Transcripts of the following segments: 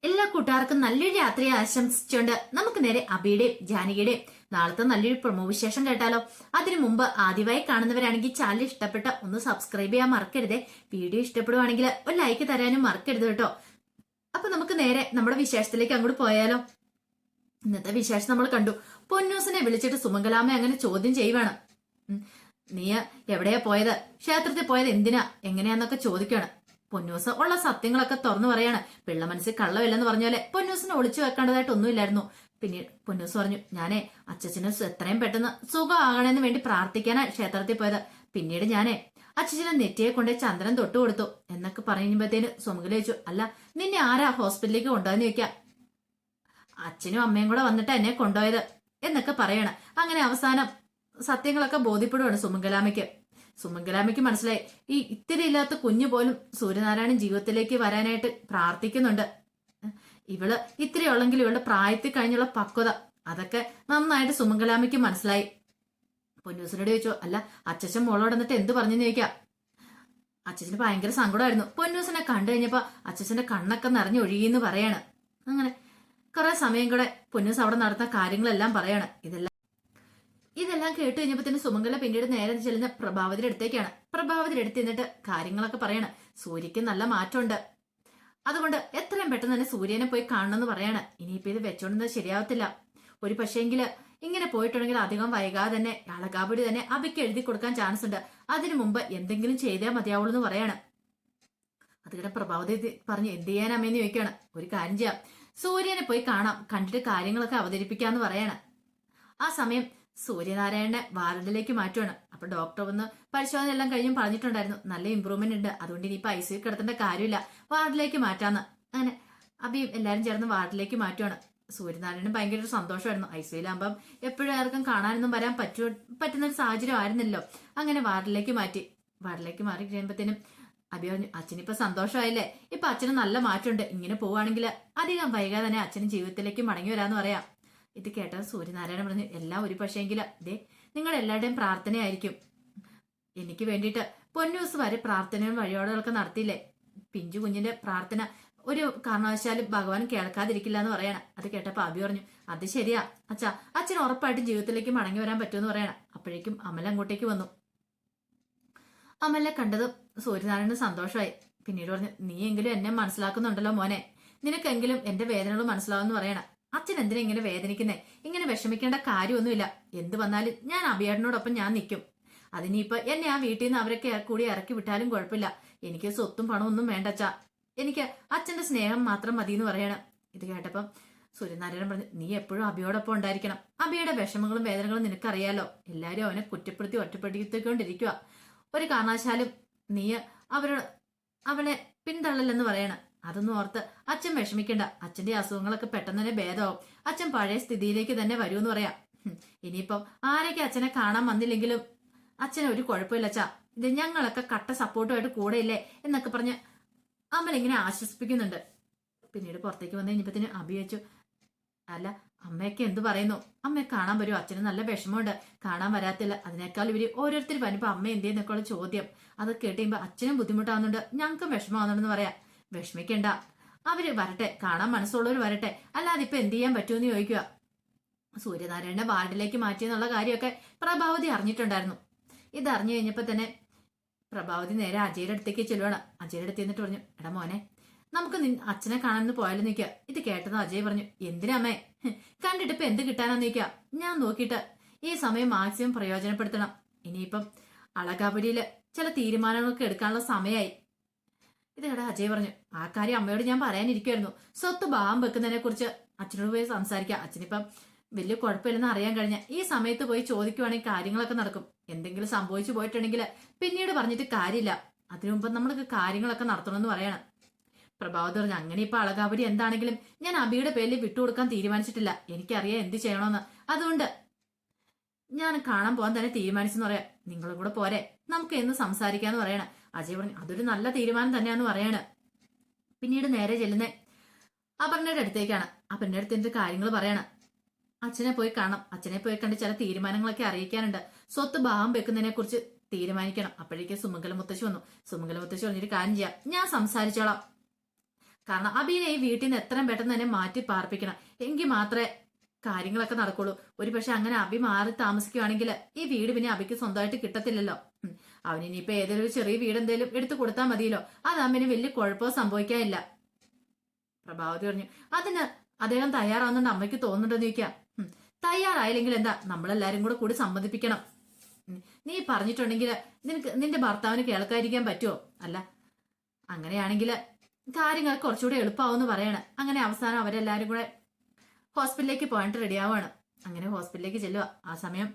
എല്ലാ കൂട്ടുകാർക്കും നല്ലൊരു യാത്രയെ ആശംസിച്ചുകൊണ്ട് നമുക്ക് നേരെ അബിയുടെയും ജാനകിയുടെയും നാളത്തെ നല്ലൊരു പ്രൊമോ വിശേഷം കേട്ടാലോ. അതിനു മുമ്പ് ആദ്യമായി കാണുന്നവരാണെങ്കിൽ ചാനൽ ഇഷ്ടപ്പെട്ട ഒന്ന് സബ്സ്ക്രൈബ് ചെയ്യാൻ മറക്കരുതേ. വീഡിയോ ഇഷ്ടപ്പെടുവാണെങ്കിൽ ഒരു ലൈക്ക് തരാനും മറക്കരുത് കേട്ടോ. അപ്പൊ നമുക്ക് നേരെ നമ്മുടെ വിശേഷത്തിലേക്ക് അങ്ങോട്ട് പോയാലോ. ഇന്നത്തെ വിശേഷം നമ്മൾ കണ്ടു. പൊന്നൂസിനെ വിളിച്ചിട്ട് സുമംഗലാമ്മ അങ്ങനെ ചോദ്യം ചെയ്യുവാണ്. നീ എവിടെയാ പോയത്, ക്ഷേത്രത്തിൽ പോയത് എന്തിനാ, എങ്ങനെയാന്നൊക്കെ ചോദിക്കുകയാണ്. പൊന്നൂസ് ഉള്ള സത്യങ്ങളൊക്കെ തുറന്നു പറയാണ്. പിള്ള മനസ്സിൽ കള്ളമില്ലെന്ന് പറഞ്ഞ പോലെ പൊന്നൂസിനെ ഒളിച്ചു വെക്കേണ്ടതായിട്ട് ഒന്നുമില്ലായിരുന്നു. പിന്നീട് പൊന്നൂസ് പറഞ്ഞു, ഞാനേ അച്ഛന് എത്രയും പെട്ടെന്ന് സുഖമാകണമെന്ന് വേണ്ടി പ്രാർത്ഥിക്കാനാ ക്ഷേത്രത്തിൽ പോയത്. പിന്നീട് ഞാനേ അച്ഛനെ നെറ്റിയെ കൊണ്ടേ ചന്ദ്രൻ തൊട്ടു കൊടുത്തു എന്നൊക്കെ പറയുമ്പോഴത്തേന് സുമംഗല ചോദിച്ചു, അല്ല നിന്നെ ആരാ ഹോസ്പിറ്റലിലേക്ക് കൊണ്ടുപോയെന്ന് ചോദിക്കാം. അച്ഛനും അമ്മയും കൂടെ വന്നിട്ട് എന്നെ കൊണ്ടുപോയത് എന്നൊക്കെ പറയണം. അങ്ങനെ അവസാനം സത്യങ്ങളൊക്കെ ബോധ്യപ്പെടുവാണ് സുമംഗലാമ്മയ്ക്ക്. സുമംഗലാമ്മയ്ക്ക് മനസ്സിലായി, ഈ ഇത്തിരി ഇല്ലാത്ത കുഞ്ഞു പോലും സൂര്യനാരായണൻ ജീവിതത്തിലേക്ക് വരാനായിട്ട് പ്രാർത്ഥിക്കുന്നുണ്ട്. ഇവള് ഇത്തിരി ഉള്ളെങ്കിൽ ഇവളുടെ പ്രായത്തിൽ കഴിഞ്ഞുള്ള പക്വത അതൊക്കെ നന്നായിട്ട് സുമംഗലാമ്മയ്ക്ക് മനസ്സിലായി. പൊന്നൂസിനോട് ചോദിച്ചു, അല്ല അച്ഛൻ മോളോട് എന്നിട്ട് എന്ത് പറഞ്ഞെന്ന് ചോദിക്കാം. അച്ഛന് ഭയങ്കര സങ്കടമായിരുന്നു. പൊന്നൂസിനെ കണ്ടു കഴിഞ്ഞപ്പോ അച്ഛന്റെ കണ്ണൊക്കെ നിറഞ്ഞൊഴുകിയെന്ന് പറയാണ്. അങ്ങനെ കുറെ സമയം കൂടെ പൊന്നൂസ് അവിടെ നടത്തുന്ന കാര്യങ്ങളെല്ലാം പറയാണ്. ഇതെല്ലാം കേട്ട് കഴിഞ്ഞപ്പോ തന്നെ സുമംഗല പിന്നീട് നേരെ ചെല്ലുന്ന പ്രഭാവതിയുടെ അടുത്തേക്കാണ്. പ്രഭാവതിയുടെ അടുത്ത് നിന്നിട്ട് കാര്യങ്ങളൊക്കെ പറയാണ്. സൂര്യക്ക് നല്ല മാറ്റമുണ്ട്, അതുകൊണ്ട് എത്രയും പെട്ടെന്ന് തന്നെ സൂര്യനെ പോയി കാണണമെന്ന് പറയാണ്. ഇനിയിപ്പോ ഇത് വെച്ചോണ്ടുന്നത് ശരിയാവത്തില്ല. ഒരു പക്ഷേങ്കില് ഇങ്ങനെ പോയിട്ടുണ്ടെങ്കിൽ അധികം വൈകാതെ തന്നെ അളകാപുരി തന്നെ അബിക്ക് എഴുതി കൊടുക്കാൻ ചാൻസ് ഉണ്ട്. അതിനു മുമ്പ് എന്തെങ്കിലും ചെയ്തേ മതിയാവുള്ളൂ എന്ന് പറയാണ്. അതുകൊണ്ട് പ്രഭാവതി പറഞ്ഞു, എന്ത് ചെയ്യാൻ അമ്മയെന്ന് ചോദിക്കുകയാണ്. ഒരു കാര്യം ചെയ്യാം, സൂര്യനെ പോയി കാണാം, കണ്ടിട്ട് കാര്യങ്ങളൊക്കെ അവതരിപ്പിക്കാന്ന് പറയാണ്. ആ സമയം സൂര്യനാരായണനെ വാർഡിലേക്ക് മാറ്റുവാണ്. അപ്പൊ ഡോക്ടർ വന്ന് പരിശോധന എല്ലാം കഴിഞ്ഞും പറഞ്ഞിട്ടുണ്ടായിരുന്നു, നല്ല ഇമ്പ്രൂവ്മെന്റ് ഉണ്ട്, അതുകൊണ്ട് ഇനിയിപ്പോ ഐസിയു കിടത്തേണ്ട കാര്യമില്ല, വാർഡിലേക്ക് മാറ്റാന്ന്. അങ്ങനെ അബിയും എല്ലാരും ചേർന്ന് വാർഡിലേക്ക് മാറ്റുവാണ്. സൂര്യനാരായണൻ ഭയങ്കര ഒരു സന്തോഷമായിരുന്നു. ഐസിയുലാകുമ്പം എപ്പോഴും ആർക്കും കാണാനൊന്നും വരാൻ പറ്റുന്ന ഒരു സാഹചര്യം ആയിരുന്നല്ലോ. അങ്ങനെ വാർഡിലേക്ക് മാറി കഴിയുമ്പത്തേനും അബി പറഞ്ഞു, അച്ഛനിപ്പോ സന്തോഷമായില്ലേ, ഇപ്പൊ അച്ഛന് നല്ല മാറ്റമുണ്ട്, ഇങ്ങനെ പോവുകയാണെങ്കിൽ അധികം വൈകാതെ തന്നെ അച്ഛനും ജീവിതത്തിലേക്ക് മടങ്ങി വരാന്ന് പറയാം. ഇത് കേട്ട സൂര്യനാരായണൻ പറഞ്ഞു, എല്ലാം ഒരു പക്ഷേങ്കില് ദേ നിങ്ങളുടെ എല്ലാവരുടെയും പ്രാർത്ഥനയായിരിക്കും. എനിക്ക് വേണ്ടിയിട്ട് പൊന്നൂസ് വരെ പ്രാർത്ഥനയും വഴിപാടുകളൊക്കെ നടത്തിയില്ലേ, പിഞ്ചു കുഞ്ഞിന്റെ പ്രാർത്ഥന ഒരു കാരണവശാലും ഭഗവാൻ കേൾക്കാതിരിക്കില്ല എന്ന് പറയണം. അത് കേട്ടപ്പോ അബി പറഞ്ഞു, അത് ശരിയാ അച്ഛാ, അച്ഛന് ഉറപ്പായിട്ടും ജീവിതത്തിലേക്ക് മടങ്ങി വരാൻ പറ്റുമെന്ന് പറയണം. അപ്പോഴേക്കും അമല അങ്ങോട്ടേക്ക് വന്നു. അമലിനെ കണ്ടത് സൂര്യനാരായണന് സന്തോഷമായി. പിന്നീട് പറഞ്ഞു, നീയെങ്കിലും എന്നെ മനസ്സിലാക്കുന്നുണ്ടല്ലോ മോനെ, നിനക്കെങ്കിലും എന്റെ വേദനകൾ മനസ്സിലാവുമെന്ന് പറയണം. അച്ഛൻ എന്തിനാ ഇങ്ങനെ വേദനിക്കുന്നേ, ഇങ്ങനെ വിഷമിക്കേണ്ട കാര്യമൊന്നുമില്ല, എന്ത് വന്നാലും ഞാൻ അഭിയേട്ടനോടൊപ്പം ഞാൻ നിൽക്കും. അതിനിപ്പോ എന്നെ ആ വീട്ടിൽ നിന്ന് അവരൊക്കെ കൂടി ഇറക്കി വിട്ടാലും കുഴപ്പമില്ല, എനിക്ക് സ്വത്തും പണമൊന്നും വേണ്ടച്ചാ, എനിക്ക് അച്ഛന്റെ സ്നേഹം മാത്രം മതി എന്ന് പറയണം. ഇത് കേട്ടപ്പം സൂര്യനാരായണൻ പറഞ്ഞു, നീ എപ്പോഴും അബിയോടൊപ്പം ഉണ്ടായിരിക്കണം, അബിയുടെ വിഷമങ്ങളും വേദനകളും നിനക്കറിയാലോ, എല്ലാരും അവനെ കുറ്റപ്പെടുത്തി ഒറ്റപ്പെടുത്തിക്കൊണ്ടിരിക്കുക, ഒരു കാരണവശാലും നീ അവളെ പിന്തള്ളലെന്ന് പറയണം. അതൊന്നും ഓർത്ത് അച്ഛൻ വിഷമിക്കണ്ട, അച്ഛന്റെ അസുഖങ്ങളൊക്കെ പെട്ടെന്ന് തന്നെ ഭേദമാവും, അച്ഛൻ പഴയ സ്ഥിതിയിലേക്ക് തന്നെ വരുമെന്ന് പറയാം. ഇനിയിപ്പം ആരൊക്കെ അച്ഛനെ കാണാൻ വന്നില്ലെങ്കിലും അച്ഛനെ ഒരു കുഴപ്പമില്ല അച്ഛാ, ഇത് ഞങ്ങളൊക്കെ കട്ട സപ്പോർട്ടുമായിട്ട് കൂടെ ഇല്ലേ എന്നൊക്കെ പറഞ്ഞ് അമൽ ഇങ്ങനെ ആശ്വസിപ്പിക്കുന്നുണ്ട്. പിന്നീട് പുറത്തേക്ക് വന്നു കഴിഞ്ഞപ്പത്തിന് അബി വെച്ചു, അല്ല അമ്മയൊക്കെ എന്ത് പറയുന്നു, അമ്മയെ കാണാൻ വരുമോ, അച്ഛന് നല്ല വിഷമമുണ്ട്, കാണാൻ വരാത്തില്ല, അതിനേക്കാൾ ഇവര് ഓരോരുത്തർ വരുമ്പോ അമ്മ എന്തെന്നൊക്കെയുള്ള ചോദ്യം അത് കേട്ട് കഴിയുമ്പോ അച്ഛനും ബുദ്ധിമുട്ടാവുന്നുണ്ട്, ഞങ്ങൾക്കും വിഷമമാവുന്നുണ്ടെന്ന് പറയാം. വിഷമിക്കണ്ട, അവര് വരട്ടെ, കാണാൻ മനസ്സുള്ളവർ വരട്ടെ, അല്ലാതെ ഇപ്പൊ എന്ത് ചെയ്യാൻ പറ്റുമെന്ന് ചോദിക്കുക. സൂര്യനാരായണനെ വാർഡിലേക്ക് മാറ്റിയെന്നുള്ള കാര്യമൊക്കെ പ്രഭാവതി അറിഞ്ഞിട്ടുണ്ടായിരുന്നു. ഇത് അറിഞ്ഞു കഴിഞ്ഞപ്പോ തന്നെ പ്രഭാവതി നേരെ അജയുടെ അടുത്തേക്ക് ചെല്ലുവാണ്. അജയുടെ അടുത്ത് എന്നിട്ട് പറഞ്ഞു, എടാ മോനെ, നമുക്ക് അച്ഛനെ കാണാൻ പോയാലും നിൽക്കുക. ഇത് കേട്ടത് അജയ് പറഞ്ഞു, എന്തിനമ്മേ, കണ്ടിട്ട് ഇപ്പൊ എന്ത് കിട്ടാനാന്ന് നിൽക്കുക, ഞാൻ നോക്കിയിട്ട് ഈ സമയം മാക്സിമം പ്രയോജനപ്പെടുത്തണം, ഇനിയിപ്പം അളകാപുരിയില് ചില തീരുമാനങ്ങളൊക്കെ എടുക്കാനുള്ള സമയമായി. ഇതേടാ അജയ് പറഞ്ഞു, ആ കാര്യം അമ്മയോട് ഞാൻ പറയാനിരിക്കുമായിരുന്നു, സ്വത്ത് ഭാഗം വെക്കുന്നതിനെ കുറിച്ച് അച്ഛനോട് പോയി സംസാരിക്കാം, അച്ഛനിപ്പം വലിയ കുഴപ്പമില്ലെന്ന് അറിയാൻ കഴിഞ്ഞ ഈ സമയത്ത് പോയി ചോദിക്കുവാണെങ്കിൽ കാര്യങ്ങളൊക്കെ നടക്കും, എന്തെങ്കിലും സംഭവിച്ചു പോയിട്ടുണ്ടെങ്കിൽ പിന്നീട് പറഞ്ഞിട്ട് കാര്യമില്ല, അതിനു മുമ്പ് നമ്മൾക്ക് കാര്യങ്ങളൊക്കെ നടത്തണമെന്ന് പറയണം. പ്രഭാവതി പറഞ്ഞു, അങ്ങനെ ഇപ്പൊ അളകാപുരി എന്താണെങ്കിലും ഞാൻ അബിയുടെ പേരിൽ വിട്ടുകൊടുക്കാൻ തീരുമാനിച്ചിട്ടില്ല, എനിക്കറിയാം എന്ത് ചെയ്യണമെന്ന്, അതുകൊണ്ട് ഞാൻ കാണാൻ പോകാൻ തന്നെ തീരുമാനിച്ചെന്ന് പറയാം, നിങ്ങളും കൂടെ പോരെ, നമുക്ക് എന്ന് സംസാരിക്കാന്ന് പറയണം. അജയ് പറഞ്ഞു, അതൊരു നല്ല തീരുമാനം തന്നെയാന്ന് പറയാണ്. പിന്നീട് നേരെ ചെല്ലുന്നേ അപർണയുടെ അടുത്തേക്കാണ്. അപർണയുടെ അടുത്ത് കാര്യങ്ങൾ പറയണം. അച്ഛനെ പോയി കാണാം, അച്ഛനെ പോയി കണ്ട് ചില തീരുമാനങ്ങളൊക്കെ അറിയിക്കാനുണ്ട്, സ്വത്ത് ഭാഗം വെക്കുന്നതിനെ കുറിച്ച് തീരുമാനിക്കണം. അപ്പോഴേക്കും സുമംഗല മുത്തശ്ശി വന്നു. സുമംഗല മുത്തശ്ശി പറഞ്ഞിട്ട് കാര്യം ചെയ്യാം, ഞാൻ സംസാരിച്ചോളാം, കാരണം അബീനെ ഈ വീട്ടിൽ നിന്ന് എത്രയും പെട്ടെന്ന് തന്നെ മാറ്റി പാർപ്പിക്കണം, എങ്കിൽ മാത്രമേ കാര്യങ്ങളൊക്കെ നടക്കുള്ളൂ. ഒരു പക്ഷെ അങ്ങനെ അബി മാറി താമസിക്കുകയാണെങ്കിൽ ഈ വീട് പിന്നെ അബിക്ക് സ്വന്തമായിട്ട് കിട്ടത്തില്ലല്ലോ. അവനിനിയിപ്പോ ഏതെങ്കിലും ഒരു ചെറിയ വീട് എന്തെങ്കിലും എടുത്തു കൊടുത്താൽ മതിയല്ലോ, അതാകുമ്പോ വലിയ കുഴപ്പമോ സംഭവിക്കാനില്ല. പ്രഭാവതി പറഞ്ഞു, അതിന് അദ്ദേഹം തയ്യാറാവുന്നുണ്ട് അമ്മയ്ക്ക് തോന്നുന്നുണ്ടെന്ന് ചോദിക്കാം. തയ്യാറായില്ലെങ്കിൽ എന്താ, നമ്മളെല്ലാരും കൂടി സമ്മതിപ്പിക്കണം. നീ പറഞ്ഞിട്ടുണ്ടെങ്കിൽ നിന്റെ ഭർത്താവിന് കേൾക്കാതിരിക്കാൻ പറ്റുമോ? അല്ല, അങ്ങനെയാണെങ്കിൽ കാര്യങ്ങൾ കുറച്ചുകൂടെ എളുപ്പമാവെന്ന് പറയണം. അങ്ങനെ അവസാനം അവരെല്ലാരും കൂടെ ഹോസ്പിറ്റലിലേക്ക് പോകാനായിട്ട് റെഡിയാവാണ്. അങ്ങനെ ഹോസ്പിറ്റലിലേക്ക് ചെല്ലുക. ആ സമയം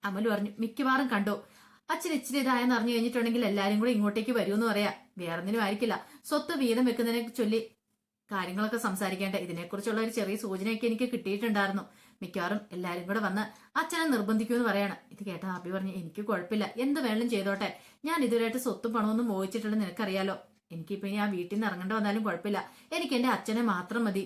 അമൽ പറഞ്ഞു, മിക്കവാറും കണ്ടു അച്ഛൻ ഇച്ചിരി ഇതായെന്ന് അറിഞ്ഞു കഴിഞ്ഞിട്ടുണ്ടെങ്കിൽ എല്ലാരും കൂടെ ഇങ്ങോട്ടേക്ക് വരുമെന്ന് പറയാ. വേറൊന്നിനും ആയിരിക്കില്ല, സ്വത്ത് വീതം വെക്കുന്നതിനെ ചൊല്ലി കാര്യങ്ങളൊക്കെ സംസാരിക്കേണ്ട. ഇതിനെക്കുറിച്ചുള്ള ഒരു ചെറിയ സൂചനയൊക്കെ എനിക്ക് കിട്ടിയിട്ടുണ്ടായിരുന്നു. മിക്കവാറും എല്ലാരും കൂടെ വന്ന് അച്ഛനെ നിർബന്ധിക്കുമെന്ന് പറയാണ്. ഇത് കേട്ട അബി പറഞ്ഞു, എനിക്ക് കുഴപ്പമില്ല, എന്ത് വേണം ചെയ്തോട്ടെ, ഞാൻ ഇതുവരെയായിട്ട് സ്വത്തും പണമൊന്നും മോഹിച്ചിട്ടുണ്ടെന്ന് നിനക്കറിയാലോ. എനിക്കിപ്പോ ഇനി ആ വീട്ടിൽ നിന്ന് ഇറങ്ങേണ്ട വന്നാലും കുഴപ്പമില്ല, എനിക്ക് എന്റെ അച്ഛനെ മാത്രം മതി.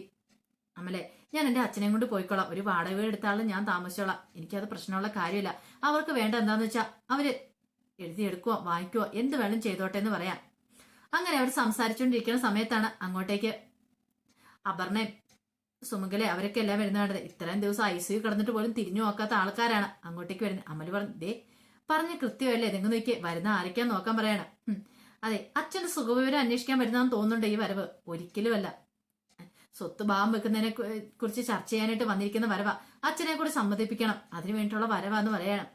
അമലെ, ഞാൻ എന്റെ അച്ഛനെ കൊണ്ട് പോയിക്കോളാം, ഒരു വാടക വീട് എടുത്താലും ഞാൻ താമസിച്ചോളാം, എനിക്കത് പ്രശ്നമുള്ള കാര്യമില്ല. അവർക്ക് വേണ്ട എന്താന്ന് വെച്ചാ അവര് എഴുതിയെടുക്കുവോ വാങ്ങിക്കുവോ എന്ത് വേണം ചെയ്തോട്ടെ എന്ന് പറയാം. അങ്ങനെ അവർ സംസാരിച്ചുകൊണ്ടിരിക്കുന്ന സമയത്താണ് അങ്ങോട്ടേക്ക് അപർണയും സുമംഗലെ അവരൊക്കെ എല്ലാം വരുന്നതാണ്. ഇത്രയും ദിവസം ICU കിടന്നിട്ട് പോലും തിരിഞ്ഞു നോക്കാത്ത ആൾക്കാരാണ് അങ്ങോട്ടേക്ക് വരുന്നത്. അമല് പറഞ്ഞു, ദേ പറഞ്ഞ കൃത്യമല്ലേ, നിങ്ങൾ നോക്കി വരുന്ന ആരൊക്കെയാന്ന് നോക്കാൻ പറയാണ്. അതെ, അച്ഛന്റെ സുഖവിവരം അന്വേഷിക്കാൻ വരുന്നതെന്ന് തോന്നുന്നുണ്ട് ഈ വരവ്. ഒരിക്കലുമല്ല, സ്വത്ത് ഭാഗം വെക്കുന്നതിനെ കുറിച്ച് ചർച്ച ചെയ്യാനായിട്ട് വന്നിരിക്കുന്ന വരവാ. അച്ഛനെ കൂടി സമ്മതിപ്പിക്കണം, അതിനു വേണ്ടിയിട്ടുള്ള വരവാന്ന് പറയാണ്.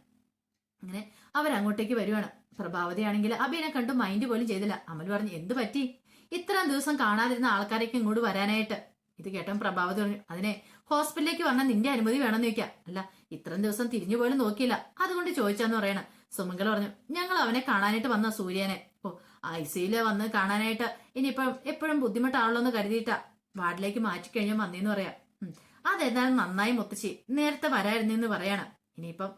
അങ്ങനെ അവരങ്ങോട്ടേക്ക് വരുവാണ്. പ്രഭാവതി ആണെങ്കിൽ അബിനെ കണ്ടു മൈൻഡ് പോലും ചെയ്തില്ല. അമൽ പറഞ്ഞു, എന്ത് പറ്റി ഇത്രയും ദിവസം കാണാതിരുന്ന ആൾക്കാരൊക്കെ ഇങ്ങോട്ട് വരാനായിട്ട്? ഇത് കേട്ടോ പ്രഭാവതി പറഞ്ഞു, അതിനെ ഹോസ്പിറ്റലിലേക്ക് വന്നാൽ നിന്റെ അനുമതി വേണമെന്ന് ചോദിക്കാം. അല്ല, ഇത്രയും ദിവസം തിരിഞ്ഞു പോലും നോക്കിയില്ല, അതുകൊണ്ട് ചോദിച്ചാന്ന് പറയണം. സുമംഗല പറഞ്ഞു, ഞങ്ങൾ അവനെ കാണാനായിട്ട് വന്ന സൂര്യനെ. ഓ, ICUല് വന്ന് കാണാനായിട്ട് ഇനിയിപ്പം എപ്പോഴും ബുദ്ധിമുട്ടാണല്ലോ എന്ന് കരുതിയിട്ടാ വാർഡിലേക്ക് മാറ്റിക്കഴിഞ്ഞാൽ വന്നേന്ന് പറയാം. അതെന്തായാലും നന്നായി മുത്തശ്ശി, നേരത്തെ വരായിരുന്നെന്ന് പറയണം. ഇനിയിപ്പം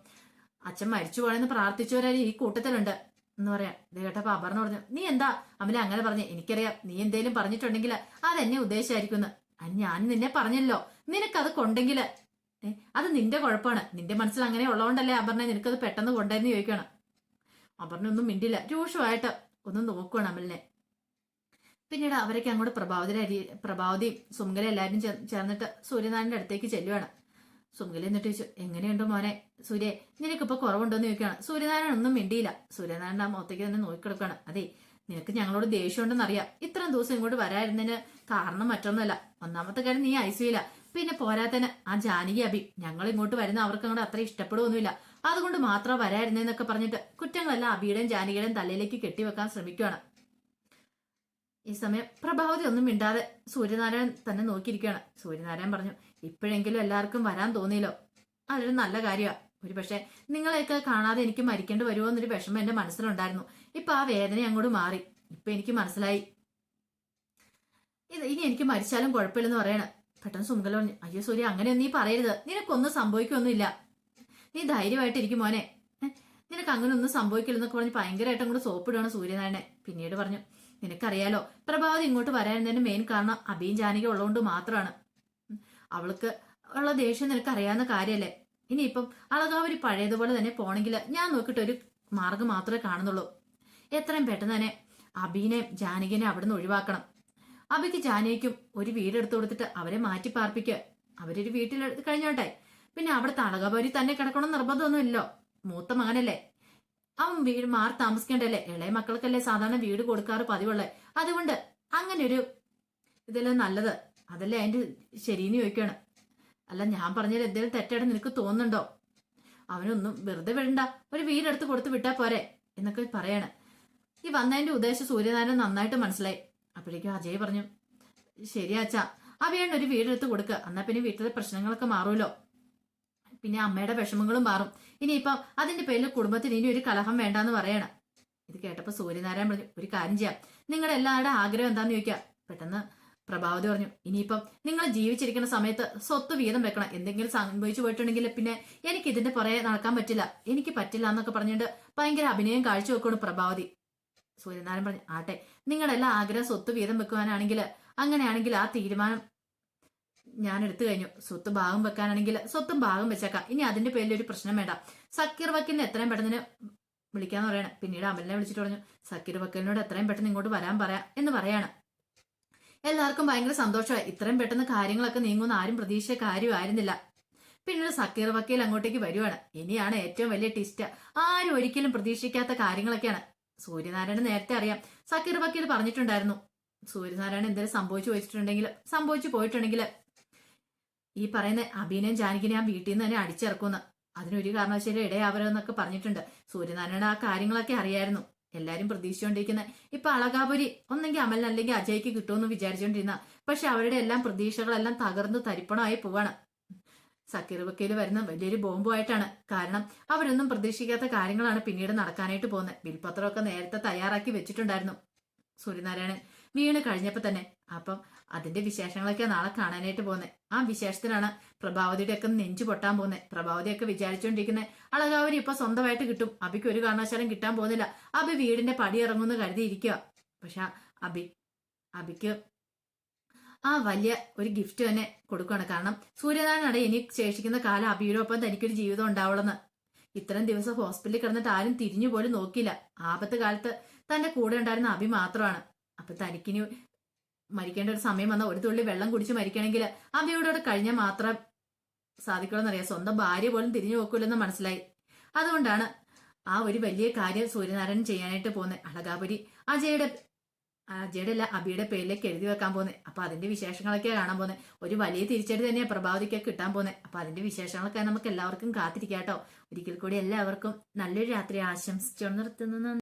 അച്ഛൻ മരിച്ചു പോയെന്ന് പ്രാർത്ഥിച്ചവരാരും ഈ കൂട്ടത്തിലുണ്ട് എന്ന് പറയാം. ഇത് കേട്ടപ്പോ അപർണ പറഞ്ഞു, നീ എന്താ അമല അങ്ങനെ പറഞ്ഞു? എനിക്കറിയാം നീ എന്തേലും പറഞ്ഞിട്ടുണ്ടെങ്കിൽ അതെന്നെ ഉദ്ദേശിച്ചായിരിക്കുന്നു. ഞാൻ നിന്നെ പറഞ്ഞല്ലോ, നിനക്കത് കൊണ്ടെങ്കില് അത് നിന്റെ കുഴപ്പമാണ്, നിന്റെ മനസ്സിൽ അങ്ങനെ ഉള്ളതുകൊണ്ടല്ലേ അപർണ നിനക്കത് പെട്ടെന്ന് കൊണ്ടെന്ന് ചോദിക്കണം. അപർണ ഒന്നും മിണ്ടില്ല, രൂക്ഷമായിട്ട് ഒന്ന് നോക്കുവാണ് അമലിനെ. പിന്നീട് അവരൊക്കെ അങ്ങോട്ട് പ്രഭാവതി സുമംഗല എല്ലാവരും ചേർന്നിട്ട് സൂര്യനാരായണന്റെ അടുത്തേക്ക് ചെല്ലുവാണ്. സുമംഗല എന്നിട്ട് ചോദിച്ചു, എങ്ങനെയുണ്ടോ മോനെ സൂര്യ, നിനക്കിപ്പോ കുറവുണ്ടോന്ന് ചോദിക്കുകയാണ്. സൂര്യനാരായണൻ ഒന്നും മിണ്ടിയില്ല. സൂര്യനാരായണൻ ആ മുഖത്തേക്ക് തന്നെ നോക്കിക്കിടക്കുകയാണ്. അതെ, നിനക്ക് ഞങ്ങളോട് ദേഷ്യമുണ്ടെന്ന് അറിയാം, ഇത്രയും ദിവസം ഇങ്ങോട്ട് വരായിരുന്നതിന് കാരണം മറ്റൊന്നുമല്ല. ഒന്നാമത്തെ കാര്യം നീ ICUല, പിന്നെ പോരാത്തന്നെ ആ ജാനകി അബി ഞങ്ങൾ ഇങ്ങോട്ട് വരുന്ന അവർക്ക് അങ്ങോട്ട് അത്ര ഇഷ്ടപ്പെടുകയൊന്നുമില്ല, അതുകൊണ്ട് മാത്രം വരായിരുന്നേന്നൊക്കെ പറഞ്ഞിട്ട് കുറ്റങ്ങളെല്ലാം അബിയുടെയും ജാനകിയുടെയും തലയിലേക്ക് കെട്ടിവെക്കാൻ ശ്രമിക്കുകയാണ്. ഈ സമയം പ്രഭാവതി ഒന്നും മിണ്ടാതെ സൂര്യനാരായണൻ തന്നെ നോക്കിയിരിക്കുകയാണ്. സൂര്യനാരായണൻ പറഞ്ഞു, ഇപ്പോഴെങ്കിലും എല്ലാവർക്കും വരാൻ തോന്നിയല്ലോ, അതൊരു നല്ല കാര്യമാണ്. ഒരു പക്ഷെ നിങ്ങളെയൊക്കെ കാണാതെ എനിക്ക് മരിക്കേണ്ടി വരുമോ എന്നൊരു വിഷമം എന്റെ മനസ്സിലുണ്ടായിരുന്നു. ഇപ്പൊ ആ വേദന അങ്ങോട്ട് മാറി. ഇപ്പൊ എനിക്ക് മനസ്സിലായി ഇനി എനിക്ക് മരിച്ചാലും കുഴപ്പമില്ലെന്ന് പറയണം. പെട്ടെന്ന് സുമംഗല പറഞ്ഞു, അയ്യോ സൂര്യ, അങ്ങനെയൊന്നും നീ പറയരുത്, നിനക്കൊന്നും സംഭവിക്കൊന്നുമില്ല, നീ ധൈര്യമായിട്ടിരിക്കും മോനെ, നിനക്ക് അങ്ങനെ ഒന്നും സംഭവിക്കില്ലെന്നൊക്കെ പറഞ്ഞ് ഭയങ്കരമായിട്ടും കൂടെ സോപ്പിടുകയാണ് സൂര്യനാരായണനെ. പിന്നീട് പറഞ്ഞു, നിനക്കറിയാലോ പ്രഭാവതി ഇങ്ങോട്ട് വരാനതിന്റെ മെയിൻ കാരണം അബിയും ജാനകി ഉള്ളതുകൊണ്ട് മാത്രമാണ്. അവൾക്ക് ഉള്ള ദേഷ്യം നിനക്ക് അറിയാവുന്ന കാര്യമല്ലേ. ഇനിയിപ്പം അളകാവരി പഴയതുപോലെ തന്നെ പോണെങ്കിൽ ഞാൻ നോക്കിയിട്ട് ഒരു മാർഗം മാത്രമേ കാണുന്നുള്ളൂ. എത്രയും പെട്ടെന്ന് തന്നെ അബീനെ ജാനകിനെ അവിടുന്ന് ഒഴിവാക്കണം. അബിക്ക് ജാനകിക്കും ഒരു വീടെടുത്ത് കൊടുത്തിട്ട് അവരെ മാറ്റി പാർപ്പിക്കുക. അവരൊരു വീട്ടിലെടുത്ത് കഴിഞ്ഞോട്ടെ, പിന്നെ അവിടുത്തെ അളകാവരി തന്നെ കിടക്കണം നിർബന്ധമൊന്നുമില്ലോ. മൂത്ത മകനല്ലേ, അവൻ വീട് മാറി താമസിക്കേണ്ടല്ലേ. ഇളയ മക്കൾക്കല്ലേ സാധാരണ വീട് കൊടുക്കാറ് പതിവുള്ളേ. അതുകൊണ്ട് അങ്ങനെ ഒരു ഇതെല്ലാം നല്ലത്, അതല്ലേ അതിന്റെ ശരിയെന്ന് ചോദിക്കുകയാണ്. അല്ല, ഞാൻ പറഞ്ഞതിൽ എന്തെങ്കിലും തെറ്റായിട്ട് നിനക്ക് തോന്നുന്നുണ്ടോ? അവനൊന്നും വെറുതെ വിടണ്ട, ഒരു വീടെടുത്ത് കൊടുത്ത് വിട്ടാ പോരെ എന്നൊക്കെ പറയാണ്. ഈ വന്നതിന്റെ ഉദ്ദേശം സൂര്യനാരായണൻ നന്നായിട്ട് മനസ്സിലായി. അപ്പോഴേക്കും അജയ് പറഞ്ഞു, ശരിയാച്ചാ, അവയാണ് ഒരു വീടെടുത്ത് കൊടുക്കുക, എന്നാ പിന്നെ വീട്ടിലെ പ്രശ്നങ്ങളൊക്കെ മാറുമല്ലോ, പിന്നെ അമ്മയുടെ വിഷമങ്ങളും മാറും. ഇനിയിപ്പം അതിന്റെ പേരിൽ കുടുംബത്തിന് ഇനി ഒരു കലഹം വേണ്ടാന്ന് പറയണം. ഇത് കേട്ടപ്പോ സൂര്യനാരായണൻ പറഞ്ഞു, ഒരു കാര്യം ചെയ്യാം, നിങ്ങളുടെ എല്ലാവരുടെ ആഗ്രഹം എന്താന്ന് ചോദിക്കാം. പെട്ടെന്ന് പ്രഭാവതി പറഞ്ഞു, ഇനിയിപ്പം നിങ്ങൾ ജീവിച്ചിരിക്കുന്ന സമയത്ത് സ്വത്ത് വീതം വെക്കണം, എന്തെങ്കിലും സംഭവിച്ചു പോയിട്ടുണ്ടെങ്കിൽ പിന്നെ എനിക്ക് ഇതിന്റെ പുറകെ നടക്കാൻ പറ്റില്ല, എനിക്ക് പറ്റില്ല എന്നൊക്കെ പറഞ്ഞിട്ട് ഭയങ്കര അഭിനയം കാഴ്ചവെക്കണം പ്രഭാവതി. സൂര്യനാരായണൻ പറഞ്ഞു, ആട്ടെ, നിങ്ങളുടെ എല്ലാ ആഗ്രഹം സ്വത്ത് വീതം വെക്കുവാനാണെങ്കിൽ അങ്ങനെയാണെങ്കിൽ ആ തീരുമാനം ഞാൻ എടുത്തു കഴിഞ്ഞു. സ്വത്ത് ഭാഗം വെക്കാനാണെങ്കിൽ സ്വത്തും ഭാഗം വെച്ചേക്കാം, ഇനി അതിന്റെ പേരിൽ ഒരു പ്രശ്നം വേണ്ട. സക്കീർ വക്കീലിനെ എത്രയും പെട്ടെന്ന് വിളിക്കാന്ന് പറയണം. പിന്നീട് അമലിനെ വിളിച്ചിട്ട് പറഞ്ഞു, സക്കീർ വക്കീലിനോട് എത്രയും പെട്ടെന്ന് ഇങ്ങോട്ട് വരാൻ പറയാം എന്ന് പറയാണ്. എല്ലാവർക്കും ഭയങ്കര സന്തോഷമായി. ഇത്രയും പെട്ടെന്ന് കാര്യങ്ങളൊക്കെ നീങ്ങുന്ന ആരും പ്രതീക്ഷിച്ച കാര്യമായിരുന്നില്ല. പിന്നീട് സക്കീർ വക്കീൽ അങ്ങോട്ടേക്ക് വരുവാണ്. ഇനിയാണ് ഏറ്റവും വലിയ ട്വിസ്റ്റ്. ആരും ഒരിക്കലും പ്രതീക്ഷിക്കാത്ത കാര്യങ്ങളൊക്കെയാണ്. സൂര്യനാരായണൻ നേരത്തെ അറിയാം. സക്കീർ വക്കീൽ പറഞ്ഞിട്ടുണ്ടായിരുന്നു, സൂര്യനാരായണൻ എന്തെങ്കിലും സംഭവിച്ചു പോയിട്ടുണ്ടെങ്കിൽ ഈ പറയുന്ന അഭിനയം ജാനകിനെ ആ വീട്ടിൽ നിന്ന് തന്നെ അടിച്ചിറക്കുമെന്ന്. അതിനൊരു കാരണവശാലും ഇടയാവരുമെന്നൊക്കെ പറഞ്ഞിട്ടുണ്ട്. സൂര്യനാരായണൻ ആ കാര്യങ്ങളൊക്കെ അറിയായിരുന്നു. എല്ലാരും പ്രതീക്ഷിച്ചുകൊണ്ടിരിക്കുന്ന ഇപ്പൊ അളകാപുരി ഒന്നെങ്കിൽ അമലിന് അല്ലെങ്കിൽ അജയ്ക്ക് കിട്ടുമെന്ന് വിചാരിച്ചുകൊണ്ടിരുന്ന, പക്ഷെ അവരുടെ എല്ലാം പ്രതീക്ഷകളെല്ലാം തകർന്നു തരിപ്പണമായി പോവാണ്. സക്കീർ വക്കീൽ വരുന്ന വലിയൊരു ബോംബുമായിട്ടാണ്. കാരണം അവരൊന്നും പ്രതീക്ഷിക്കാത്ത കാര്യങ്ങളാണ് പിന്നീട് നടക്കാനായിട്ട് പോകുന്നത്. ബിൽപത്രമൊക്കെ നേരത്തെ തയ്യാറാക്കി വെച്ചിട്ടുണ്ടായിരുന്നു സൂര്യനാരായണൻ വീണ് കഴിഞ്ഞപ്പോ തന്നെ. അപ്പം അതിന്റെ വിശേഷങ്ങളൊക്കെ നാളെ കാണാനായിട്ട് പോകുന്നത്. ആ വിശേഷത്തിലാണ് പ്രഭാവതിയുടെ ഒക്കെ നെഞ്ചു പൊട്ടാൻ പോകുന്നത്. പ്രഭാവതിയൊക്കെ വിചാരിച്ചുകൊണ്ടിരിക്കുന്നത് അളകാവരി ഇപ്പൊ സ്വന്തമായിട്ട് കിട്ടും, അബിക്ക് ഒരു കാരണവശാലും കിട്ടാൻ പോകുന്നില്ല, അബി വീടിന്റെ പടി ഇറങ്ങുമെന്ന് കരുതിയിരിക്കുക. പക്ഷെ അബിക്ക് ആ വലിയ ഒരു ഗിഫ്റ്റ് തന്നെ കൊടുക്കുകയാണ്. കാരണം സൂര്യനാരായണ ഇനി ശേഷിക്കുന്ന കാലം അബിയോടൊപ്പം തനിക്കൊരു ജീവിതം ഉണ്ടാവുള്ളെന്ന്. ഇത്രയും ദിവസം ഹോസ്പിറ്റലിൽ കിടന്നിട്ട് ആരും തിരിഞ്ഞു പോലും നോക്കിയില്ല. ആപത്ത് കാലത്ത് തന്റെ കൂടെ ഉണ്ടായിരുന്ന അബി മാത്രമാണ്. അപ്പൊ തനിക്കിനി മരിക്കേണ്ട ഒരു സമയം വന്ന ഒരു തുള്ളി വെള്ളം കുടിച്ച് മരിക്കണമെങ്കിൽ അബിയോടോട് കഴിഞ്ഞാൽ മാത്രം സാധിക്കുള്ളൂന്നറിയാം. സ്വന്തം ഭാര്യ പോലും തിരിഞ്ഞു നോക്കൂലെന്ന് മനസ്സിലായി. അതുകൊണ്ടാണ് ആ ഒരു വലിയ കാര്യം സൂര്യനാരായണൻ ചെയ്യാനായിട്ട് പോകുന്നത്. അളകാപുരി അജയുടെ അല്ല അബിയുടെ പേരിലേക്ക് എഴുതി വെക്കാൻ പോകുന്നത്. അപ്പൊ അതിന്റെ വിശേഷങ്ങളൊക്കെയാണ് കാണാൻ പോകുന്നത്. ഒരു വലിയ തിരിച്ചടി തന്നെയാണ് പ്രഭാവതിക്കൊക്കെ കിട്ടാൻ പോകുന്നത്. അപ്പൊ അതിന്റെ വിശേഷങ്ങളൊക്കെ നമുക്ക് എല്ലാവർക്കും കാത്തിരിക്കാം കേട്ടോ. ഒരിക്കൽ കൂടി എല്ലാവർക്കും നല്ലൊരു രാത്രി ആശംസിച്ചു നിർത്തുന്നു.